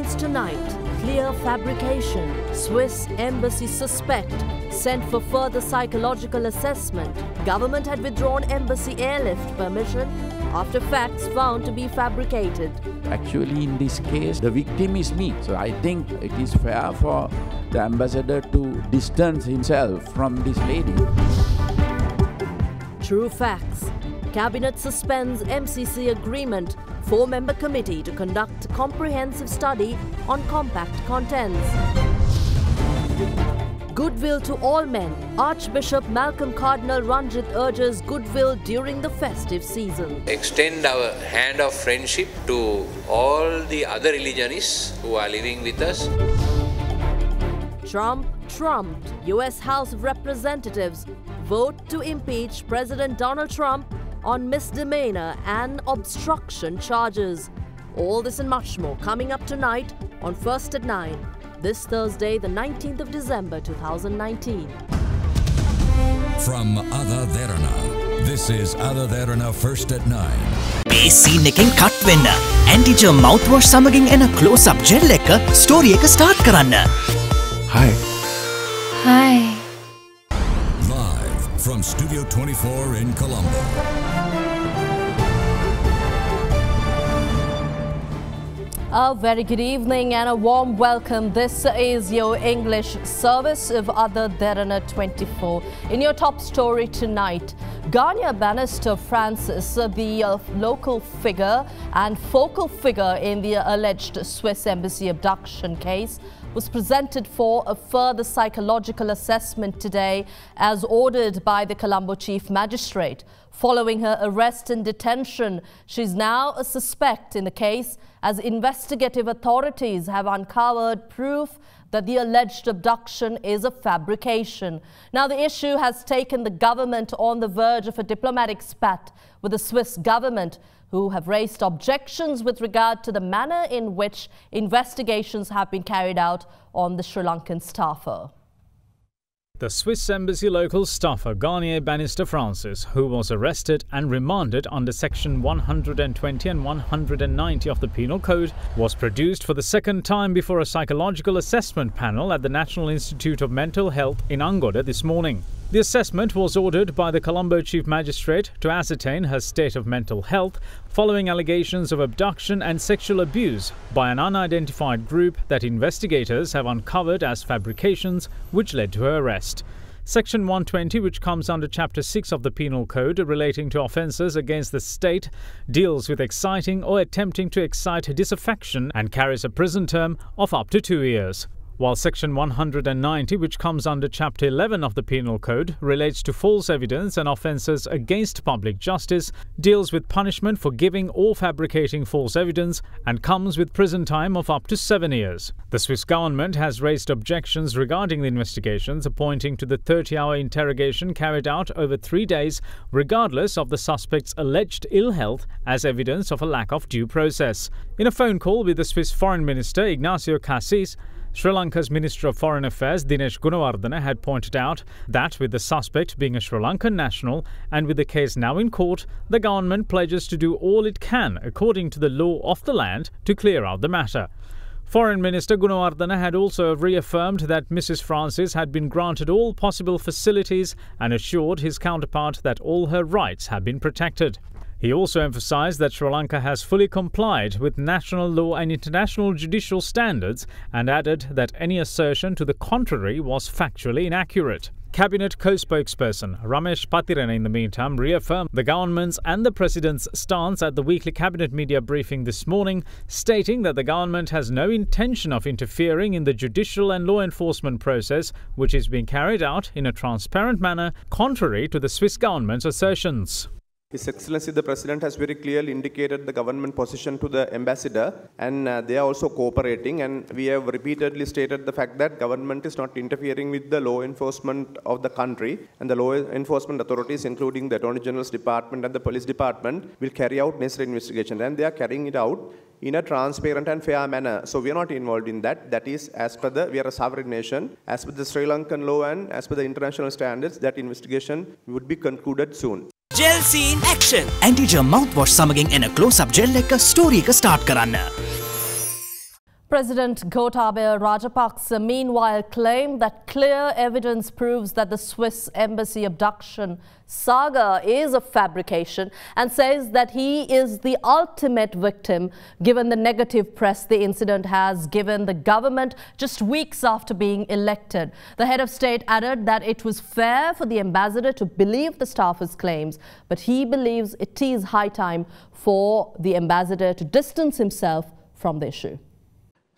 starts tonight. Clear fabrication. Swiss embassy suspect sent for further psychological assessment. Government had withdrawn embassy airlift permission after facts found to be fabricated. Actually, in this case, the victim is me. So I think it is fair for the ambassador to distance himself from this lady. True facts. Cabinet suspends MCC agreement. 4-member committee to conduct a comprehensive study on compact contents. Goodwill to all men. Archbishop Malcolm Cardinal Ranjit urges goodwill during the festive season. Extend our hand of friendship to all the other religionists who are living with us. Trump trumped. US House of Representatives vote to impeach President Donald Trump on misdemeanor and obstruction charges. All this and much more coming up tonight on First at 9. This Thursday, the 19th of December 2019. From AdaDerana, this is AdaDerana First at 9. මේ scene එකෙන් cut වෙන්න. ඇන්ටිජර් මවුත්වොෂ් සමගින් එන close up gel එක story එක start කරන්න. Hi. Hi. Live from Studio 24 in Colombo. A very good evening and a warm welcome. This is your English service of AdaDerana 24. In your top story tonight, Ghanaian Bannister Francis, the local figure and focal figure in the alleged Swiss embassy abduction case, was presented for a further psychological assessment today as ordered by the Colombo Chief Magistrate. Following her arrest and detention, she's now a suspect in the case as investigative authorities have uncovered proof that the alleged abduction is a fabrication. Now, the issue has taken the government on the verge of a diplomatic spat with the Swiss government, who have raised objections with regard to the manner in which investigations have been carried out on the Sri Lankan staffer. The Swiss embassy local staffer Ghanaian Bannister Francis, who was arrested and remanded under Section 120 and 190 of the Penal Code, was produced for the second time before a psychological assessment panel at the National Institute of Mental Health in Angola this morning. The assessment was ordered by the Colombo Chief Magistrate to ascertain her state of mental health following allegations of abduction and sexual abuse by an unidentified group that investigators have uncovered as fabrications which led to her arrest. Section 120, which comes under Chapter 6 of the Penal Code relating to offences against the state, deals with exciting or attempting to excite disaffection and carries a prison term of up to 2 years. While Section 190, which comes under Chapter 11 of the Penal Code, relates to false evidence and offences against public justice, deals with punishment for giving or fabricating false evidence and comes with prison time of up to 7 years. The Swiss government has raised objections regarding the investigations, pointing to the 30-hour interrogation carried out over 3 days, regardless of the suspect's alleged ill health, as evidence of a lack of due process. In a phone call with the Swiss Foreign Minister Ignacio Cassis, Sri Lanka's Minister of Foreign Affairs Dinesh Gunawardena had pointed out that with the suspect being a Sri Lankan national and with the case now in court, the government pledges to do all it can according to the law of the land to clear out the matter. Foreign Minister Gunawardena had also reaffirmed that Mrs. Francis had been granted all possible facilities and assured his counterpart that all her rights have been protected. He also emphasized that Sri Lanka has fully complied with national law and international judicial standards and added that any assertion to the contrary was factually inaccurate. Cabinet co-spokesperson Ramesh Patirana in the meantime reaffirmed the government's and the President's stance at the weekly Cabinet media briefing this morning, stating that the government has no intention of interfering in the judicial and law enforcement process, which is being carried out in a transparent manner, contrary to the Swiss government's assertions. His Excellency the President has very clearly indicated the government position to the ambassador, and they are also cooperating, and we have repeatedly stated the fact that government is not interfering with the law enforcement of the country, and the law enforcement authorities, including the Attorney General's Department and the Police Department, will carry out necessary investigation, and they are carrying it out in a transparent and fair manner. So we are not involved in that. That is as per we are a sovereign nation. As per the Sri Lankan law and as per the international standards, that investigation would be concluded soon. Gel scene action. Anti-germ mouthwash සමගින් එන close up gel එක story එක start කරන්න. President Gotabaya Rajapaksa meanwhile claimed that clear evidence proves that the Swiss embassy abduction saga is a fabrication and says that he is the ultimate victim given the negative press the incident has given the government just weeks after being elected. The head of state added that it was fair for the ambassador to believe the staffer's claims, but he believes it is high time for the ambassador to distance himself from the issue.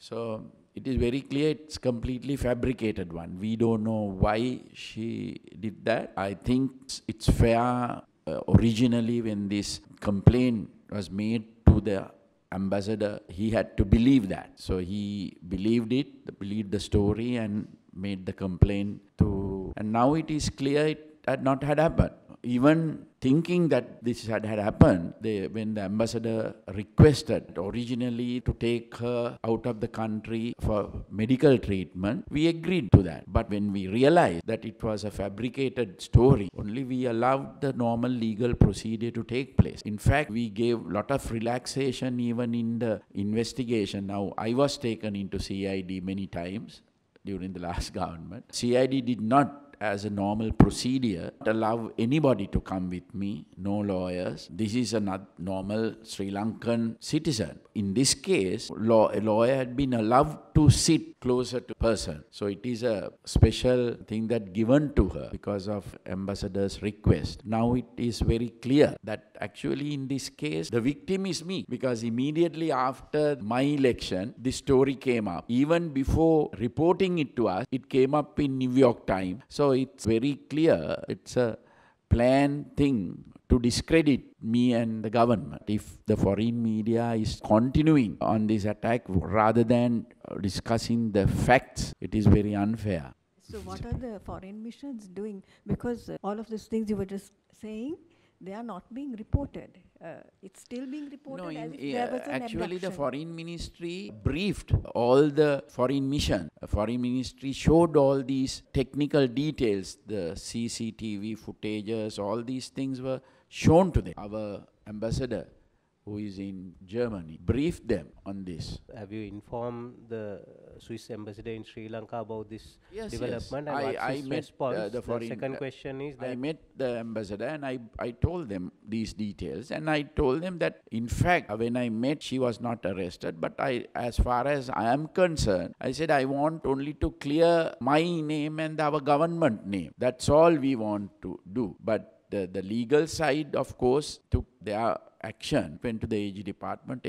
So it is very clear it's completely fabricated one. We don't know why she did that. I think it's fair originally when this complaint was made to the ambassador, he had to believe that. So he believed it, believed the story and made the complaint to, and now it is clear it had not had happened. Even thinking that this had happened, when the ambassador requested originally to take her out of the country for medical treatment, we agreed to that. But when we realized that it was a fabricated story, only we allowed the normal legal procedure to take place. In fact, we gave a lot of relaxation even in the investigation. Now, I was taken into CID many times during the last government. CID did not, as a normal procedure, allow anybody to come with me, no lawyers. This is a normal Sri Lankan citizen. In this case, a lawyer had been allowed to sit closer to person. So it is a special thing that given to her because of ambassador's request. Now it is very clear that actually in this case, the victim is me, because immediately after my election, this story came up. Even before reporting it to us, it came up in New York Times. So it's very clear it's a planned thing to discredit me and the government. If the foreign media is continuing on this attack rather than discussing the facts, it is very unfair. So what are the foreign missions doing? Because all of these things you were just saying, they are not being reported. It's still being reported as if there was an actually abduction. the foreign ministry briefed all the foreign mission. The foreign ministry showed all these technical details, the CCTV footages, all these things were shown to them. Our ambassador, who is in Germany, briefed them on this. Have you informed the Swiss ambassador in Sri Lanka about this Yes, development? yes. And I what's his met response? the foreign. Second question is that I met the ambassador and I told them these details, and I told them that in fact when I met, she was not arrested, but as far as I am concerned, I said I want only to clear my name and our government name. That's all we want to do. But the legal side, of course, took their action, went to the AG department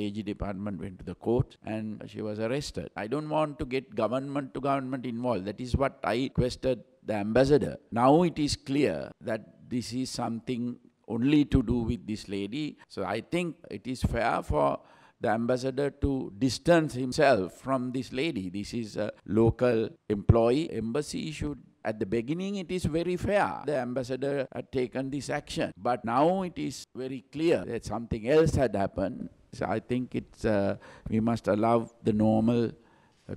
went to the court, and she was arrested. I don't want to get government to government involved. That is what I requested the ambassador. Now it is clear that this is something only to do with this lady. So I think it is fair for the ambassador to distance himself from this lady. This is a local employee. Embassy should, at the beginning, it is very fair. The ambassador had taken this action. But now it is very clear that something else had happened. So I think it's we must allow the normal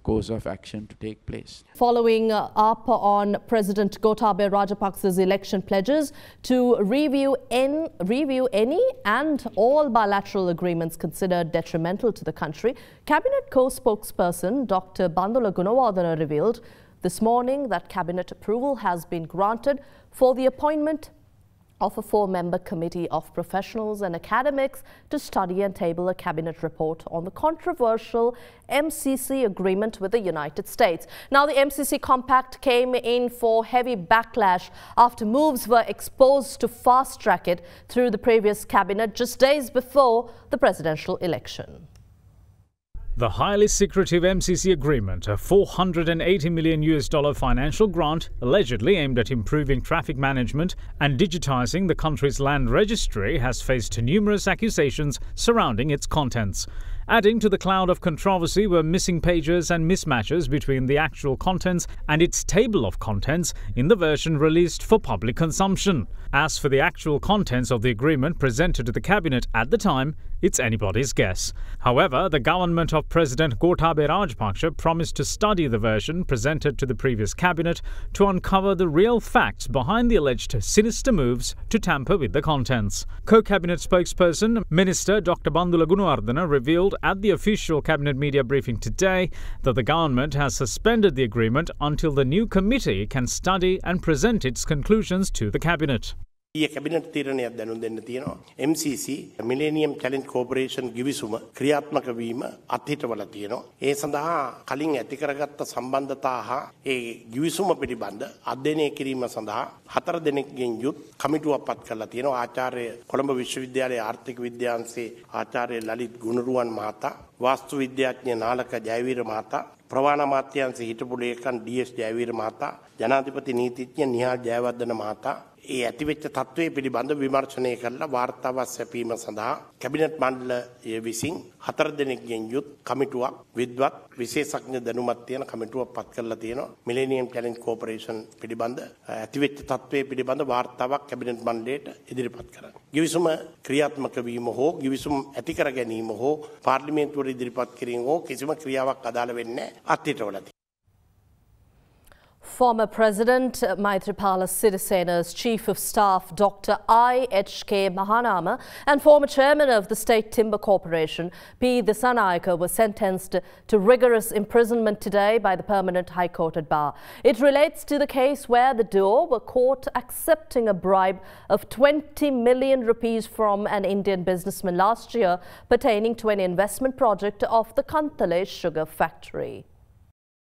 course of action to take place. Following up on President Gotabaya Rajapaksa's election pledges to review any and all bilateral agreements considered detrimental to the country, Cabinet co-spokesperson Dr. Bandula Gunawardena revealed this morning that Cabinet approval has been granted for the appointment of a 4-member committee of professionals and academics to study and table a cabinet report on the controversial MCC agreement with the United States. Now, the MCC compact came in for heavy backlash after moves were exposed to fast-track it through the previous cabinet just days before the presidential election. The highly secretive MCC agreement, a $480 million financial grant allegedly aimed at improving traffic management and digitizing the country's land registry, has faced numerous accusations surrounding its contents. Adding to the cloud of controversy were missing pages and mismatches between the actual contents and its table of contents in the version released for public consumption. As for the actual contents of the agreement presented to the cabinet at the time, it's anybody's guess. However, the government of President Gotabaya Rajapaksa promised to study the version presented to the previous cabinet to uncover the real facts behind the alleged sinister moves to tamper with the contents. Co-cabinet spokesperson, Minister Dr. Bandula Gunawardena revealed told at the official cabinet media briefing today that the government has suspended the agreement until the new committee can study and present its conclusions to the cabinet. ඊයේ cabinet තීරණයක් දැනුම් දෙන්න තියෙනවා. MCC Millennium Challenge Corporation ගිවිසුම ක්‍රියාත්මක වීම අත්හිටවලා තියෙනවා. ඒ සඳහා කලින් ඇති කරගත්ත සම්බන්ධතා හා ඒ ගිවිසුම පිළිබඳ අධ්‍යයනය කිරීම සඳහා 4 දෙනෙක්ගෙන් යුත් කමිටුවක් පත් කරලා තියෙනවා. ආචාර්ය කොළඹ විශ්වවිද්‍යාලයේ ආර්ථික විද්‍යාංශයේ ආචාර්ය ලලිත් ගුණරුවන් මහතා, වාස්තු විද්‍යාඥ නාලක ජයවීර මහතා, ප්‍රවාහන අමාත්‍යාංශයේ හිටපු ලේකම් DS ජයවීර මහතා, ජනාධිපති නීතිඥ නිහාල් ජයවර්ධන මහතා ඒ ඇතිවෙච්ච තත්ත්වයේ පිළිබඳ විමර්ශනය කරලා වාර්තාවක් සැපීම සඳහා කැබිනට් මණ්ඩලය විසින් 4 දෙනෙක්ගෙන් යුත් කමිටුවක් විද්වත් විශේෂඥ දැනුමක් තියෙන කමිටුවක් පත් කරලා තියෙනවා. මිලේනියම් චැලෙන්ජ් කෝපරේෂන් පිළිබඳ ඇතිවෙච්ච තත්ත්වයේ පිළිබඳ වාර්තාවක් කැබිනට් මණ්ඩලයට ඉදිරිපත් කරන්න. ගිවිසුම ක්‍රියාත්මක වීම හෝ ගිවිසුම් ඇති කර ගැනීම හෝ පාර්ලිමේන්තුවට ඉදිරිපත් කිරීම හෝ කිසිම ක්‍රියාවක් අදාළ වෙන්නේ නැහැ අත්හිටවලා. Former President Maithripala Sirisena's Chief of Staff Dr. I.H.K. Mahanama and former Chairman of the State Timber Corporation P. Disanayake were sentenced to rigorous imprisonment today by the Permanent High Court at Bar. It relates to the case where the duo were caught accepting a bribe of 20 million rupees from an Indian businessman last year pertaining to an investment project of the Kantale sugar factory.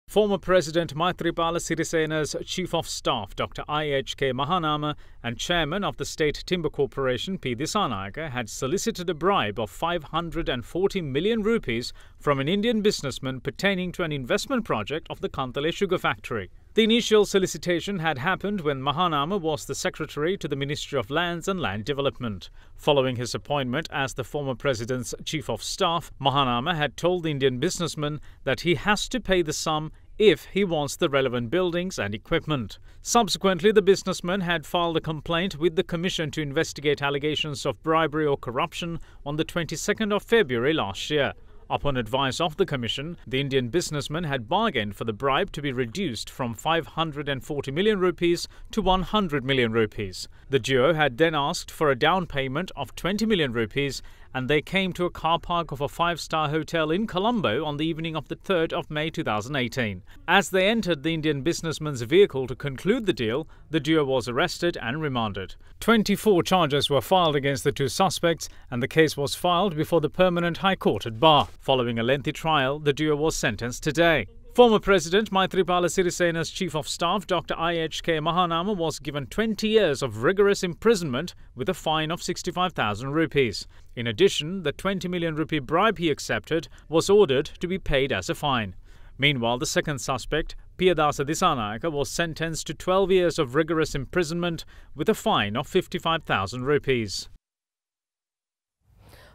Former President Maithripala Sirisena's Chief of Staff Dr. I.H.K. Mahanama and Chairman of the State Timber Corporation P. Disanayake had solicited a bribe of 540 million rupees from an Indian businessman pertaining to an investment project of the Kantale sugar factory. The initial solicitation had happened when Mahanama was the Secretary to the Ministry of Lands and Land Development. Following his appointment as the former President's Chief of Staff, Mahanama had told the Indian businessman that he has to pay the sum if he wants the relevant buildings and equipment. Subsequently, the businessman had filed a complaint with the Commission to investigate allegations of bribery or corruption on the 22nd of February last year. Upon advice of the Commission, the Indian businessman had bargained for the bribe to be reduced from 540 million rupees to 100 million rupees. The duo had then asked for a down payment of 20 million rupees and they came to a car park of a 5-star hotel in Colombo on the evening of the 3rd of May 2018. As they entered the Indian businessman's vehicle to conclude the deal, the duo was arrested and remanded. 24 charges were filed against the two suspects and the case was filed before the Permanent High Court at Bar. Following a lengthy trial, the duo was sentenced today. Former President Maithripala Sirisena's Chief of Staff Dr. I.H.K. Mahanama was given 20 years of rigorous imprisonment with a fine of 65,000 rupees. In addition, the 20 million rupee bribe he accepted was ordered to be paid as a fine. Meanwhile, the second suspect, Piyadasa Disanayake, was sentenced to 12 years of rigorous imprisonment with a fine of 55,000 rupees.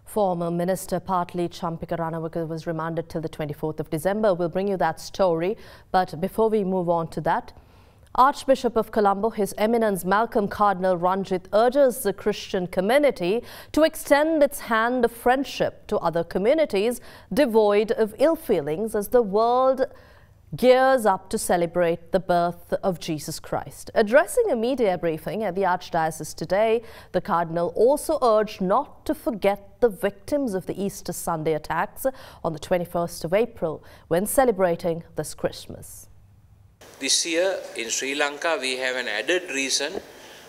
Former Minister Partli Champika Ranawaka was remanded till the 24th of December. We'll bring you that story. But before we move on to that, Archbishop of Colombo, His Eminence Malcolm Cardinal Ranjit, urges the Christian community to extend its hand of friendship to other communities devoid of ill feelings as the world gears up to celebrate the birth of Jesus Christ. Addressing a media briefing at the Archdiocese today, the Cardinal also urged not to forget the victims of the Easter Sunday attacks on the 21st of April when celebrating this Christmas. This year in Sri Lanka we have an added reason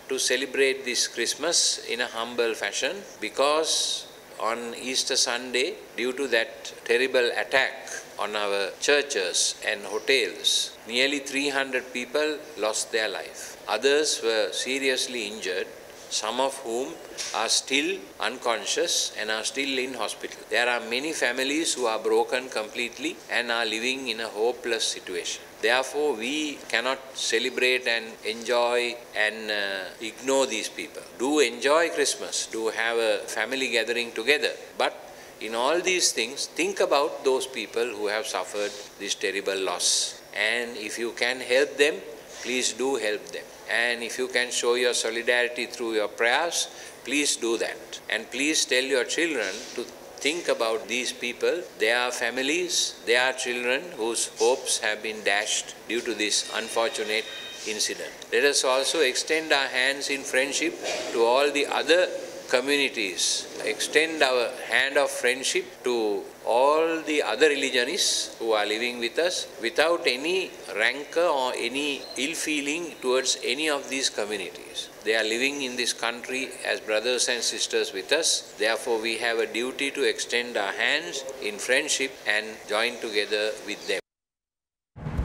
to celebrate this Christmas in a humble fashion because on Easter Sunday, due to that terrible attack on our churches and hotels, nearly 300 people lost their life. Others were seriously injured, some of whom are still unconscious and are still in hospital. There are many families who are broken completely and are living in a hopeless situation. Therefore, we cannot celebrate and enjoy and ignore these people. Do enjoy Christmas, do have a family gathering together, but in all these things, think about those people who have suffered this terrible loss. And if you can help them, please do help them. And if you can show your solidarity through your prayers, please do that. And please tell your children to think about these people, their families, their children whose hopes have been dashed due to this unfortunate incident. Let us also extend our hands in friendship to all the other communities, extend our hand of friendship to all the other religionists who are living with us without any rancor or any ill feeling towards any of these communities. They are living in this country as brothers and sisters with us. Therefore, we have a duty to extend our hands in friendship and join together with them.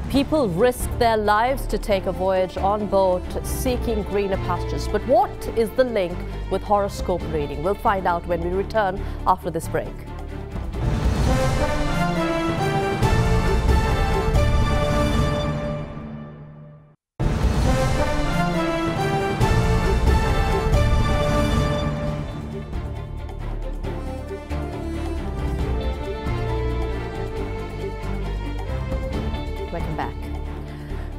People risk their lives to take a voyage on boat seeking greener pastures. But what is the link with horoscope reading? We'll find out when we return after this break. Welcome back.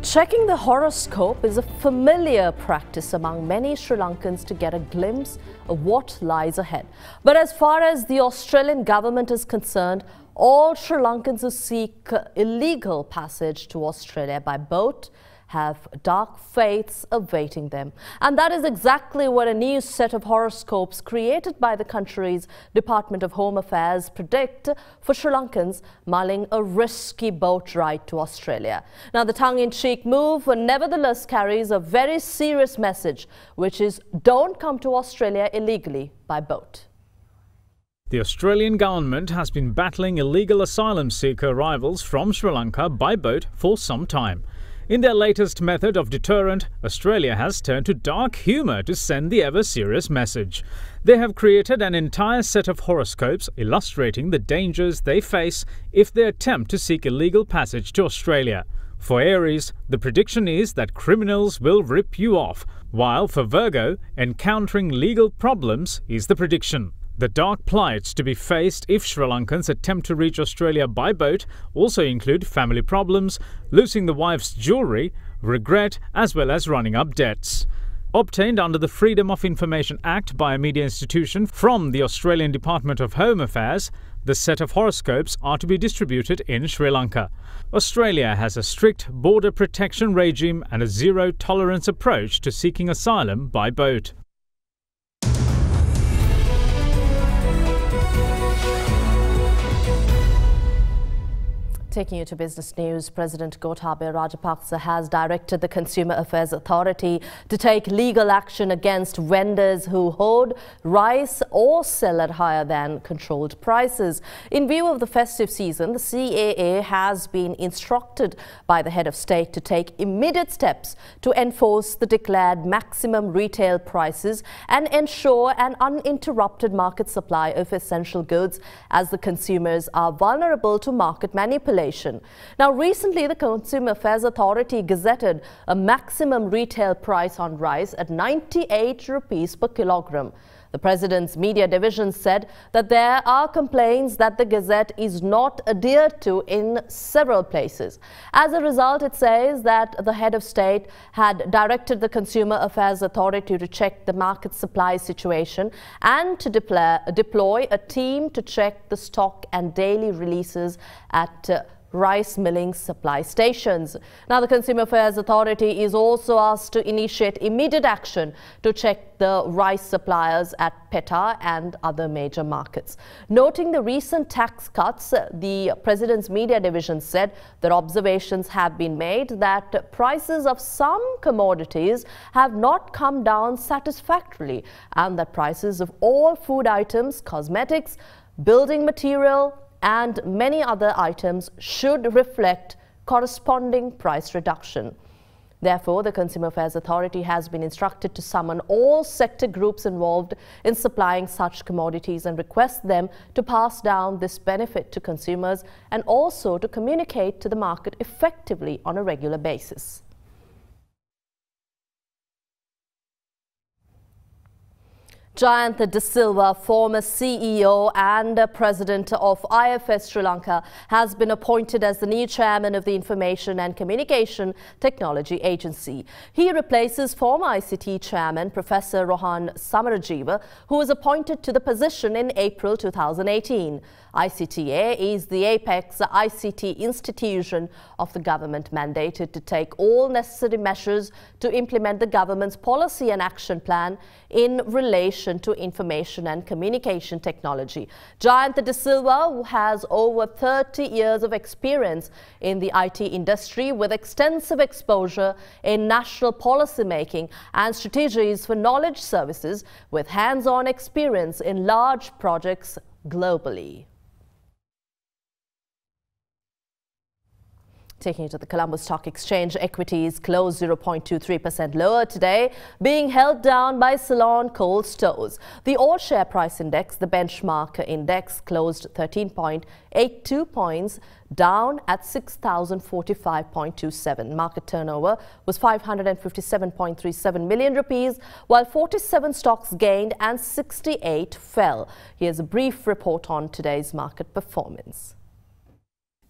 Checking the horoscope is a familiar practice among many Sri Lankans to get a glimpse of what lies ahead. But as far as the Australian government is concerned, all Sri Lankans who seek illegal passage to Australia by boat have dark fates awaiting them. And that is exactly what a new set of horoscopes created by the country's Department of Home Affairs predict for Sri Lankans mulling a risky boat ride to Australia. Now, the tongue-in-cheek move nevertheless carries a very serious message, which is don't come to Australia illegally by boat. The Australian government has been battling illegal asylum seeker arrivals from Sri Lanka by boat for some time. In their latest method of deterrent, Australia has turned to dark humour to send the ever-serious message. They have created an entire set of horoscopes illustrating the dangers they face if they attempt to seek illegal passage to Australia. For Aries, the prediction is that criminals will rip you off, while for Virgo, encountering legal problems is the prediction. The dark plights to be faced if Sri Lankans attempt to reach Australia by boat also include family problems, losing the wife's jewellery, regret, as well as running up debts. Obtained under the Freedom of Information Act by a media institution from the Australian Department of Home Affairs, the set of horoscopes are to be distributed in Sri Lanka. Australia has a strict border protection regime and a zero-tolerance approach to seeking asylum by boat. Taking you to business news, President Gotabaya Rajapaksa has directed the Consumer Affairs Authority to take legal action against vendors who hoard rice or sell at higher than controlled prices. In view of the festive season, the CAA has been instructed by the head of state to take immediate steps to enforce the declared maximum retail prices and ensure an uninterrupted market supply of essential goods as the consumers are vulnerable to market manipulation. Now, recently, the Consumer Affairs Authority gazetted a maximum retail price on rice at 98 rupees per kilogram. The President's media division said that there are complaints that the gazette is not adhered to in several places. As a result, it says that the head of state had directed the Consumer Affairs Authority to check the market supply situation and to deploy a team to check the stock and daily releases at rice milling supply stations. Now, the Consumer Affairs Authority is also asked to initiate immediate action to check the rice suppliers at Petta and other major markets. Noting the recent tax cuts, the President's media division said that observations have been made that prices of some commodities have not come down satisfactorily and that prices of all food items, cosmetics, building material, and many other items should reflect corresponding price reduction. Therefore, the Consumer Affairs Authority has been instructed to summon all sector groups involved in supplying such commodities and request them to pass down this benefit to consumers and also to communicate to the market effectively on a regular basis. Jayantha De Silva, former CEO and President of IFS Sri Lanka, has been appointed as the new chairman of the Information and Communication Technology Agency. He replaces former ICT chairman Professor Rohan Samarajiva, who was appointed to the position in April 2018. ICTA is the apex ICT institution of the government, mandated to take all necessary measures to implement the government's policy and action plan in relation to information and communication technology. Jayantha De Silva, who has over 30 years of experience in the IT industry with extensive exposure in national policy making and strategies for knowledge services, with hands-on experience in large projects globally. Taking you to the Colombo Stock Exchange, equities closed 0.23% lower today, being held down by Ceylon cold stores. The all-share price index, the benchmark index, closed 13.82 points down at 6,045.27. Market turnover was 557.37 million rupees, while 47 stocks gained and 68 fell. Here's a brief report on today's market performance.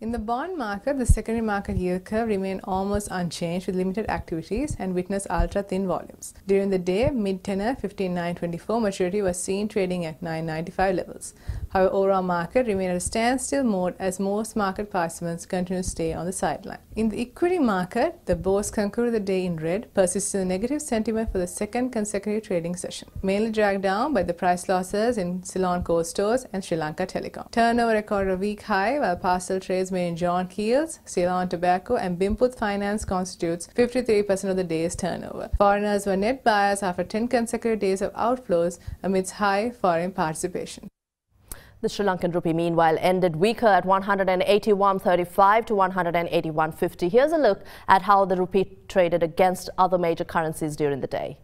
In the bond market, the secondary market yield curve remained almost unchanged with limited activities and witnessed ultra-thin volumes. During the day, mid-tenor 15.924 maturity was seen trading at 9.95 levels. However, overall market remained at a standstill mode as most market participants continue to stay on the sideline. In the equity market, the BOS concluded the day in red, persisting in negative sentiment for the second consecutive trading session, mainly dragged down by the price losses in Ceylon Cold Stores and Sri Lanka Telecom. Turnover recorded a week high, while parcel trades made in John Keel's, Ceylon Tobacco and Bimput Finance constitutes 53% of the day's turnover. Foreigners were net buyers after 10 consecutive days of outflows amidst high foreign participation. The Sri Lankan rupee, meanwhile, ended weaker at 181.35 to 181.50. Here's a look at how the rupee traded against other major currencies during the day.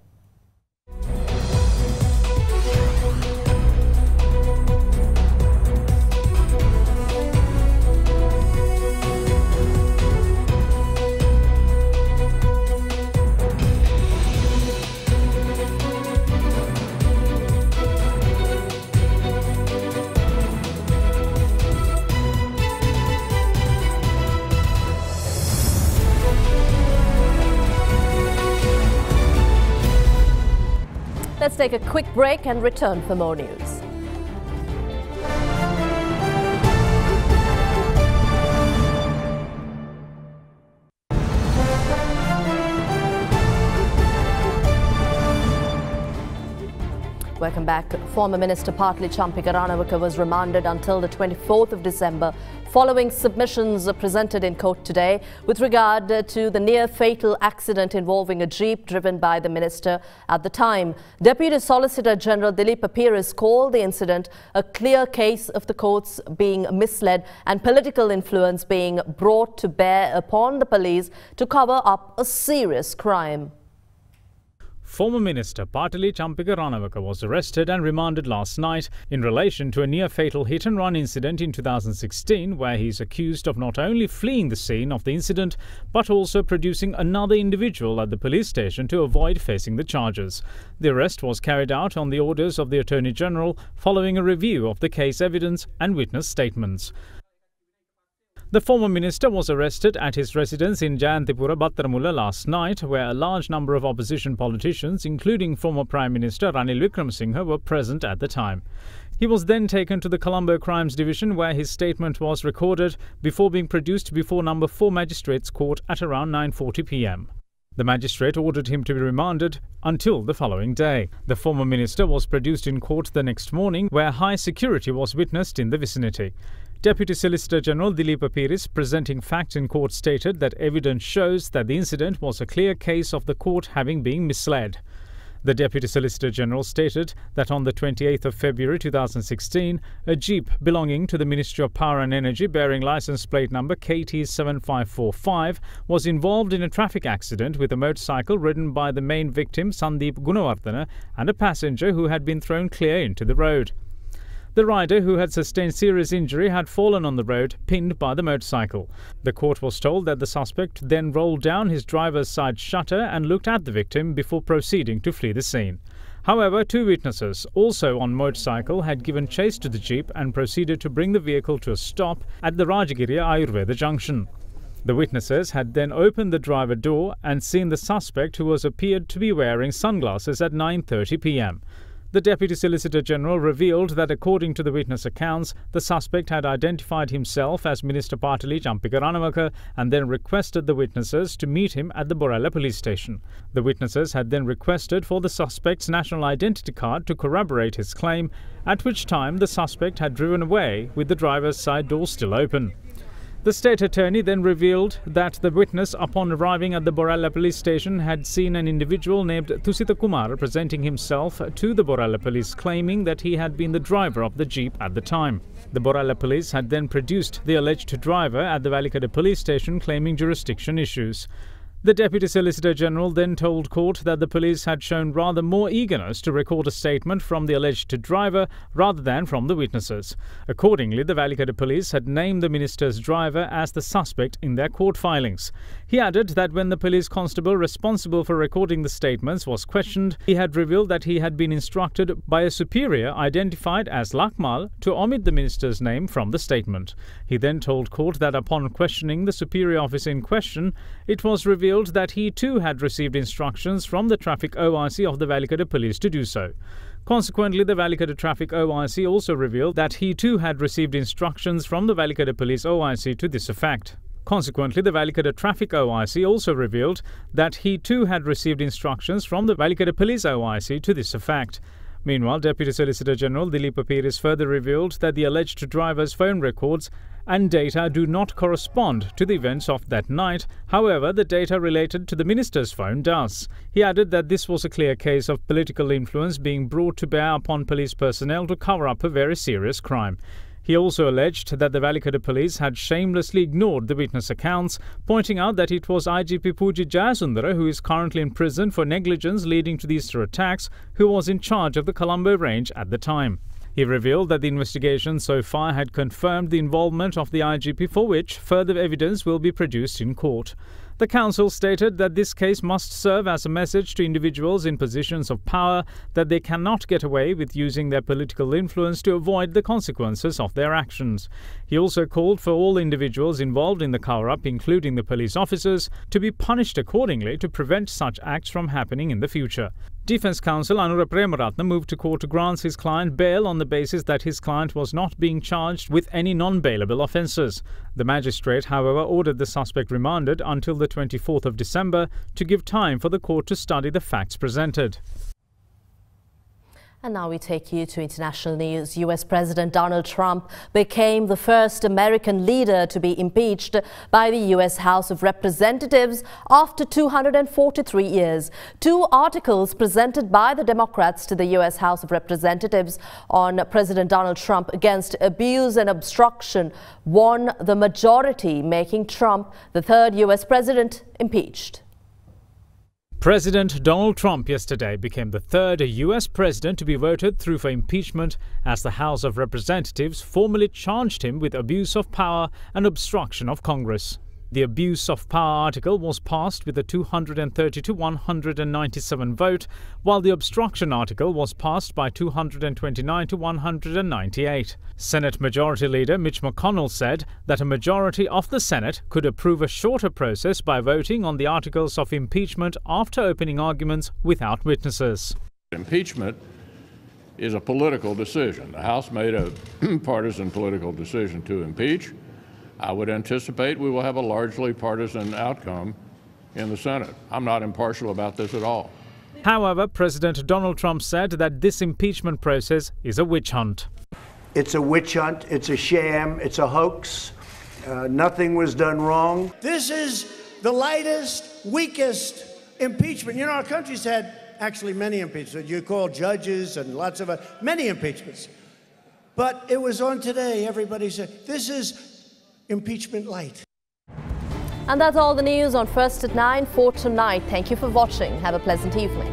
Let's take a quick break and return for more news. Welcome back. Former Minister Partli Champika Ranawaka was remanded until the 24th of December following submissions presented in court today with regard to the near-fatal accident involving a jeep driven by the minister at the time. Deputy Solicitor General Dilip Apiris called the incident a clear case of the courts being misled and political influence being brought to bear upon the police to cover up a serious crime. Former Minister Partli Champika Ranawaka was arrested and remanded last night in relation to a near-fatal hit-and-run incident in 2016 where he is accused of not only fleeing the scene of the incident but also producing another individual at the police station to avoid facing the charges. The arrest was carried out on the orders of the Attorney General following a review of the case evidence and witness statements. The former minister was arrested at his residence in Jayantipura, Battaramula last night, where a large number of opposition politicians, including former Prime Minister Ranil Wickremesinghe, were present at the time. He was then taken to the Colombo Crimes Division, where his statement was recorded before being produced before No. 4 Magistrates Court at around 9:40 p.m. The magistrate ordered him to be remanded until the following day. The former minister was produced in court the next morning, where high security was witnessed in the vicinity. Deputy Solicitor General Dilip Apiris, presenting facts in court, stated that evidence shows that the incident was a clear case of the court having been misled. The Deputy Solicitor General stated that on the 28th of February 2016, a jeep belonging to the Ministry of Power and Energy bearing licence plate number KT7545 was involved in a traffic accident with a motorcycle ridden by the main victim Sandeep Gunawardena and a passenger who had been thrown clear into the road. The rider, who had sustained serious injury, had fallen on the road, pinned by the motorcycle. The court was told that the suspect then rolled down his driver's side shutter and looked at the victim before proceeding to flee the scene. However, two witnesses, also on motorcycle, had given chase to the jeep and proceeded to bring the vehicle to a stop at the Rajagiriya Ayurveda junction. The witnesses had then opened the driver door and seen the suspect, who was appeared to be wearing sunglasses, at 9:30 p.m. The Deputy Solicitor General revealed that according to the witness accounts, the suspect had identified himself as Minister Partali Jampika Ranawaka and then requested the witnesses to meet him at the Borella police station. The witnesses had then requested for the suspect's national identity card to corroborate his claim, at which time the suspect had driven away with the driver's side door still open. The state attorney then revealed that the witness, upon arriving at the Borella police station, had seen an individual named Thusita Kumar presenting himself to the Borella police, claiming that he had been the driver of the jeep at the time. The Borella police had then produced the alleged driver at the Valikada police station, claiming jurisdiction issues. The Deputy Solicitor General then told court that the police had shown rather more eagerness to record a statement from the alleged driver rather than from the witnesses. Accordingly, the Valikada police had named the minister's driver as the suspect in their court filings. He added that when the police constable responsible for recording the statements was questioned, he had revealed that he had been instructed by a superior identified as Lakmal to omit the minister's name from the statement. He then told court that upon questioning the superior officer in question, it was revealed that he too had received instructions from the Traffic OIC of the Valikada police to do so. Consequently, the Valikada Traffic OIC also revealed that he too had received instructions from the Valikada Police OIC to this effect. Consequently, the Valikada Traffic OIC also revealed that he too had received instructions from the Valikada Police OIC to this effect. Meanwhile, Deputy Solicitor General Dilip Piris further revealed that the alleged driver's phone records and data do not correspond to the events of that night. However, the data related to the minister's phone does. He added that this was a clear case of political influence being brought to bear upon police personnel to cover up a very serious crime. He also alleged that the Valikada police had shamelessly ignored the witness accounts, pointing out that it was IGP Pooji Jayasundara, who is currently in prison for negligence leading to the Easter attacks, who was in charge of the Colombo range at the time. He revealed that the investigation so far had confirmed the involvement of the IGP, for which further evidence will be produced in court. The council stated that this case must serve as a message to individuals in positions of power that they cannot get away with using their political influence to avoid the consequences of their actions. He also called for all individuals involved in the cover-up, including the police officers, to be punished accordingly to prevent such acts from happening in the future. Defence Counsel Anura Premaratna moved to court to grant his client bail on the basis that his client was not being charged with any non-bailable offences. The magistrate, however, ordered the suspect remanded until the 24th of December to give time for the court to study the facts presented. And now we take you to international news. US President Donald Trump became the first American leader to be impeached by the US House of Representatives after 243 years. Two articles presented by the Democrats to the US House of Representatives on President Donald Trump against abuse and obstruction won the majority, making Trump the third US president impeached. President Donald Trump yesterday became the third U.S. president to be voted through for impeachment as the House of Representatives formally charged him with abuse of power and obstruction of Congress. The abuse of power article was passed with a 230 to 197 vote, while the obstruction article was passed by 229 to 198. Senate Majority Leader Mitch McConnell said that a majority of the Senate could approve a shorter process by voting on the articles of impeachment after opening arguments without witnesses. Impeachment is a political decision. The House made a partisan political decision to impeach. I would anticipate we will have a largely partisan outcome in the Senate. I'm not impartial about this at all. However, President Donald Trump said that this impeachment process is a witch hunt. It's a witch hunt, it's a sham, it's a hoax. Nothing was done wrong. This is the lightest, weakest impeachment. You know, our country's had actually many impeachments. You call judges and lots of many impeachments. But it was on today, everybody said, this is impeachment light. And that's all the news on First at 9 for tonight. Thank you for watching. Have a pleasant evening.